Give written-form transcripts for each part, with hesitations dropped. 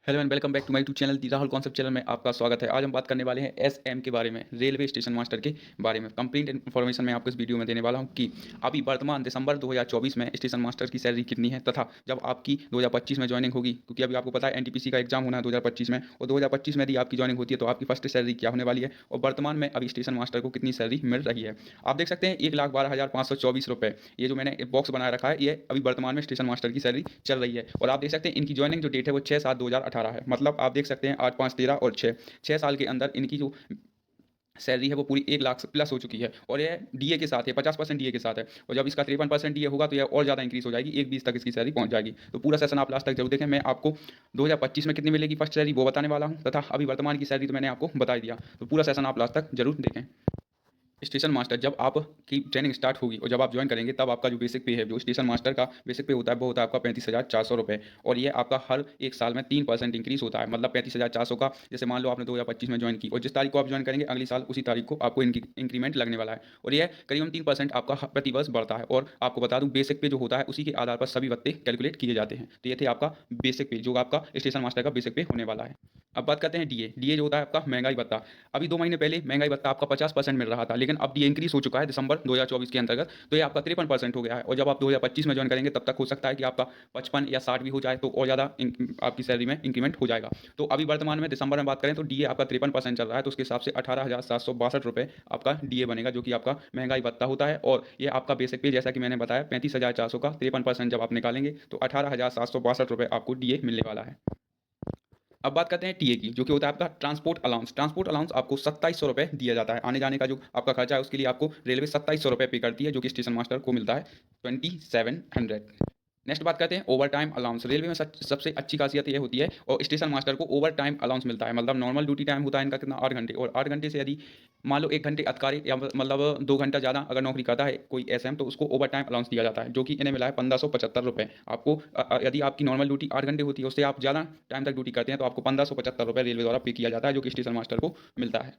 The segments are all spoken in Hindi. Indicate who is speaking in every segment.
Speaker 1: Hello and welcome back to my YouTube channel the Rahul concept channel में आपका स्वागत है। आज हम बात करने वाले हैं एसएम के बारे में, रेलवे स्टेशन मास्टर के बारे में। कंप्लीट इन्फॉर्मेशन मैं आपको इस वीडियो में देने वाला हूं कि अभी वर्तमान दिसंबर 2024 में स्टेशन मास्टर की सैलरी कितनी है तथा जब आपकी 2025 में ज्वाइनिंग होगी, क्योंकि अभी आपको पता है एनटीपीसी का एग्जाम होना है 2025 में, और 2025 में यदि आपकी ज्वाइनिंग होती है तो आपकी फर्स्ट सैलरी क्या होने वाली है और वर्तमान में अभी स्टेशन मास्टर को कितनी सैलरी मिल रही है। आप देख सकते हैं 1,12,524 रुपये, ये जो मैंने बॉक्स बना रखा है, ये अभी वर्तमान में स्टेशन मास्टर की सैलरी चल रही है। और आप देख सकते हैं इनकी ज्वाइनिंग जो डेट है वो 6/7/2018 है। मतलब आप देख सकते हैं 8, 5, 13 और 6 साल के अंदर इनकी जो सैलरी है वो पूरी 1 लाख से प्लस हो चुकी है। और ये डीए के साथ है, 50% डीए के साथ है। और जब इसका 53% डीए होगा तो यह और ज़्यादा इंक्रीज हो जाएगी, 1,20 तक इसकी सैलरी पहुंच जाएगी। तो पूरा सेशन आप लास्ट तक जरूर देखें। मैं आपको 2025 में कितनी मिलेगी फर्स्ट सैलरी वो बताने वाला हूँ, तथा अभी वर्तमान की सैलरी तो मैंने आपको बता ही दिया। तो पूरा सेशन आप लास्ट तक जरूर देखें। स्टेशन मास्टर जब आपकी ट्रेनिंग स्टार्ट होगी और जब आप ज्वाइन करेंगे तब आपका जो बेसिक पे है, जो स्टेशन मास्टर का बेसिक पे होता है, वो होता है आपका 35,400 रुपये। और ये आपका हर एक साल में 3% इंक्रीज होता है। मतलब 35,400 का, जैसे मान लो आपने 2025 में ज्वाइन की और जिस तारीख को आप ज्वाइन करेंगे अगली साल उसी तारीख को आपको इंक्रीमेंट लगने वाला है। और यह करीबन 3% आपका प्रति वर्ष बढ़ता है। और आपको बता दूं बेसिक पे जो होता है उसी के आधार पर सभी भत्ते कैलकुलेट किए जाते हैं। तो ये थे आपका बेसिक पे, जो आपका स्टेशन मास्टर का बेसिक पे होने वाला है। अब बात करते हैं डीए। डीए जो होता है आपका महंगाई भत्ता। अभी 2 महीने पहले महंगाई भत्ता आपका 50% मिल रहा था, लेकिन अब डीए इंक्रीज हो चुका है दिसंबर 2024 के अंतर्गत, तो ये आपका 53% हो गया है। और जब आप 2025 में ज्वाइन करेंगे तब तक हो सकता है कि आपका 55 या 60 भी हो जाए, तो और ज़्यादा आपकी सैलरी में इंक्रीमेंट हो जाएगा। तो अभी वर्तमान में दिसंबर में बात करें तो डीए आपका 53% चल रहा है, तो उसके हिसाब से 18,762 रुपये आपका डीए बनेगा, जो कि आपका महंगाई भत्ता होता है। और ये आपका बेसिक पे, जैसा कि मैंने बताया, 35,400 का 53% जब आप निकालेंगे तो 18,762 रुपये आपको डीए मिलने वाला है। अब बात करते हैं टीए की, जो कि होता है आपका ट्रांसपोर्ट अलाउंस। ट्रांसपोर्ट अलाउंस आपको 2700 रुपये दिया जाता है। आने जाने का जो आपका खर्चा है उसके लिए आपको रेलवे 2700 रुपये पे करती है, जो कि स्टेशन मास्टर को मिलता है 2700। नेक्स्ट बात करते हैं ओवर टाइम अलाउंस। रेलवे में सबसे अच्छी खासियत ये होती है और स्टेशन मास्टर को ओवर टाइम अलाउंस मिलता है। मतलब नॉर्मल ड्यूटी टाइम होता है इनका कितना, 8 घंटे, और 8 घंटे से यदि मान लो 1 घंटे अधिकारी या मतलब 2 घंटा ज़्यादा अगर नौकरी करता है कोई एसएम, तो उसको ओवर टाइम अलाउंस दिया जाता है, जो कि इन्हें मिला है 1575 रुपये। आपको यदि आपकी नॉर्मल ड्यूटी 8 घंटे होती है, उससे आप ज़्यादा टाइम तक ड्यूटी करते हैं, तो आपको 1575 रुपये रेलवे द्वारा पे किया जाता है, जो कि स्टेशन मास्टर को मिलता है।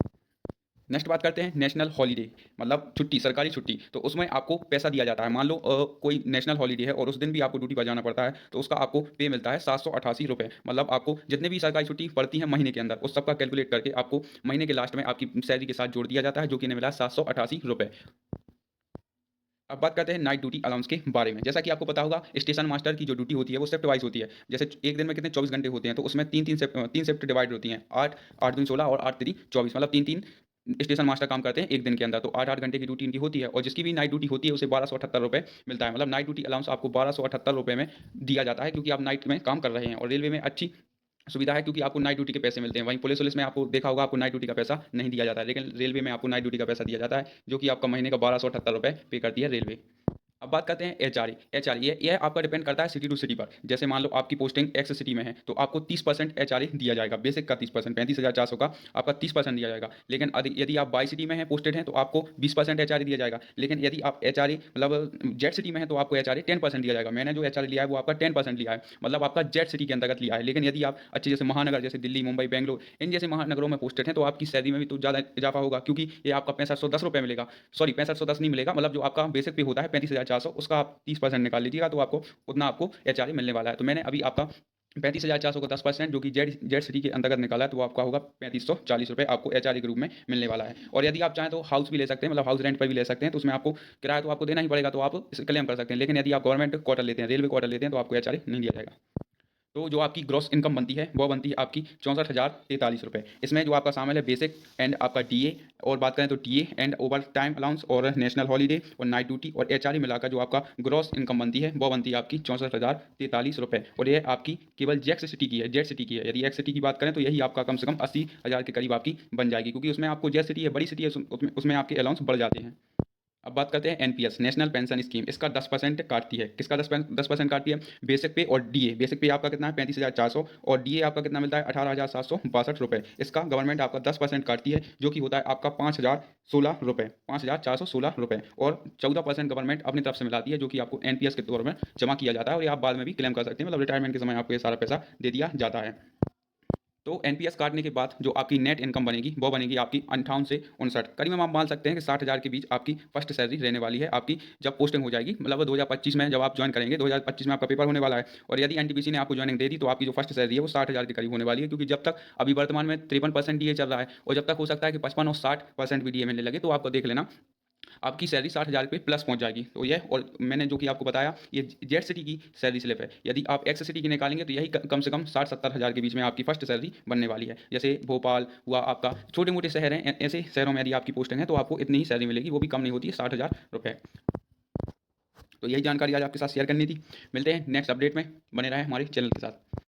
Speaker 1: नेक्स्ट बात करते हैं नेशनल हॉलीडे, मतलब छुट्टी, सरकारी छुट्टी। तो उसमें आपको पैसा दिया जाता है। मान लो कोई नेशनल हॉलीडे है और उस दिन भी आपको ड्यूटी पर जाना पड़ता है, तो उसका आपको पे मिलता है 788 रुपये। मतलब आपको जितने भी सरकारी छुट्टी पड़ती हैं महीने के अंदर, उस सबका कैलकुलेट करके आपको महीने के लास्ट में आपकी सैलरी के साथ जोड़ दिया जाता है, जो कि इन्हें मिला है 788 रुपये। अब बात करते हैं नाइट ड्यूटी अलाउंस के बारे में। जैसा कि आपको पता होगा स्टेशन मास्टर की जो ड्यूटी होती है वो शिफ्ट वाइज होती है। जैसे एक दिन में कितने 24 घंटे होते हैं, तो उसमें तीन शिफ्ट डिवाइड होती हैं। 8, 8 दूनी 16 और 8 3 24, मतलब 3 3 स्टेशन मास्टर काम करते हैं एक दिन के अंदर। तो 8 8 घंटे की ड्यूटी इनकी होती है, और जिसकी भी नाइट ड्यूटी होती है उसे 1278 रुपये मिलता है। मतलब नाइट ड्यूटी अलाउंस आपको 1278 रुपये में दिया जाता है, क्योंकि आप नाइट में काम कर रहे हैं। और रेलवे में अच्छी सुविधा है, क्योंकि आपको नाइट ड्यूटी के पैसे मिलते हैं। वहीं पुलिस में आपको देखा होगा आपको नाइट ड्यूटी का पैसा नहीं दिया जाता है, लेकिन रेलवे में आपको नाइट ड्यूटी का पैसा दिया जाता है, जो कि आपका महीने का 1278 रुपये पे करती है रेलवे। अब बात करते हैं एचआरए। एचआरए ये आपका डिपेंड करता है सिटी टू सिटी पर। जैसे मान लो आपकी पोस्टिंग एक्स सिटी में है, तो आपको 30% एचआरए दिया जाएगा। बेसिक का 30%, 35,400 का आपका 30% दिया जाएगा। लेकिन यदि आप बाई सिटी में है पोस्टेड हैं, तो आपको 20% एचआरए दिया जाएगा। लेकिन यदि आप एचआरए मतलब जेड सिटी में है, तो आपको एचआरए 10% दिया जाएगा। मैंने जो एचआरए लिया है वो आपका 10% लिया है, मतलब आपका जेड सिटी के अंतर्गत लिया है। लेकिन यदि आप अच्छे जैसे महानगर, जैसे दिल्ली, मुंबई, बेंगलोर, इन जैसे महानगरों में पोस्टेड हैं, तो आपकी सैलरी में भी तो ज़्यादा इजाफा होगा, क्योंकि ये आपका 6510 रुपये मिलेगा। सॉरी, 6510 नहीं मिलेगा, मतलब जो आपका बेसिक पे होता है 35,400, उसका आप 30% निकाल लीजिएगा, तो आपको उतना आपको एचआरए मिलने वाला है। तो मैंने अभी आपका 35,400 का 10%, जो कि जेड जेड सिटी के अंतर्गत निकाला है, तो वो आपका होगा 3540 रुपये आपको एचआरए के रूप में मिलने वाला है। और यदि आप चाहें तो हाउस भी ले सकते हैं, मतलब हाउस रेंट पर भी ले सकते हैं, तो उसमें आपको किराया तो आपको देना ही पड़ेगा, तो आप इसे क्लेम कर सकते हैं। लेकिन यदि आप गवर्नमेंट क्वार्टर लेते हैं, रेलवे क्वार्टर लेते हैं, तो आपको एचआरए नहीं दिया जाएगा। तो जो आपकी ग्रॉस इनकम बनती है वो बनती है आपकी 64,043 रुपये। इसमें जो आपका शामिल है बेसिक एंड आपका डीए, और बात करें तो TA and over time allowance और नेशनल हॉलीडे और नाइट ड्यूटी और एचआरए मिलाकर जो आपका ग्रॉस इनकम बनती है वो बनती है आपकी 64,043 रुपये। और ये आपकी केवल जेड सिटी की है, जेड सिटी की है। यदि एक्स सिटी की बात करें तो यही आपका कम से कम 80,000 के करीब आपकी बन जाएगी, क्योंकि उसमें आपको जेड सिटी है, बड़ी सिटी है, उसमें आपके अलाउंस बढ़ जाते हैं। अब बात करते हैं एनपीएस, नेशनल पेंशन स्कीम। इसका 10% काटती है। किसका 10% काटती है? बेसिक पे और डीए। बेसिक पे आपका कितना है 35,400, और डीए आपका कितना मिलता है 18,762 रुपये। इसका गवर्नमेंट आपका 10% काटती है, जो कि होता है आपका 5,016 रुपये, 5,416 रुपये। और 14% गवर्नमेंट अपनी तरफ से मिलाती है, जो कि आपको एनपीएस के तौर में जमा किया जाता है, और ये आप बाद में भी क्लेम कर सकते हैं। मतलब रिटायरमेंट के समय आपको ये सारा पैसा दे दिया जाता है। तो एनपीएस काटने के बाद जो आपकी नेट इनकम बनेगी वो बनेगी आपकी 58 से 59, करीब आप मान सकते हैं कि 60,000 के बीच आपकी फर्स्ट सैलरी रहने वाली है आपकी जब पोस्टिंग हो जाएगी। मतलब 2025 में जब आप ज्वाइन करेंगे, 2025 में आपका पेपर होने वाला है और यदि एनटीपीसी ने आपको ज्वाइनिंग दे दी तो आपकी जो फर्स्ट सैलरी है वो 60,000 के करीब होने वाली है, क्योंकि जब तक अभी वर्तमान में 53% डीए चल रहा है और जब तक हो सकता है कि 55 और 60% भी डीए मिलने लगे, तो आपको देख लेना आपकी सैलरी 60,000 पे प्लस पहुंच जाएगी। तो ये, और मैंने जो कि आपको बताया, ये जेड सिटी की सैलरी स्लिप है। यदि आप एक्स सिटी की निकालेंगे तो यही कम से कम 60-70 हज़ार के बीच में आपकी फर्स्ट सैलरी बनने वाली है। जैसे भोपाल हुआ आपका, छोटे मोटे शहर हैं, ऐसे शहरों में यदि आपकी पोस्टिंग है तो आपको इतनी ही सैलरी मिलेगी, वो भी कम नहीं होती है, 60,000 रुपये। तो यही जानकारी आज आपके साथ शेयर करनी थी। मिलते हैं नेक्स्ट अपडेट में, बने रहें हमारे चैनल के साथ।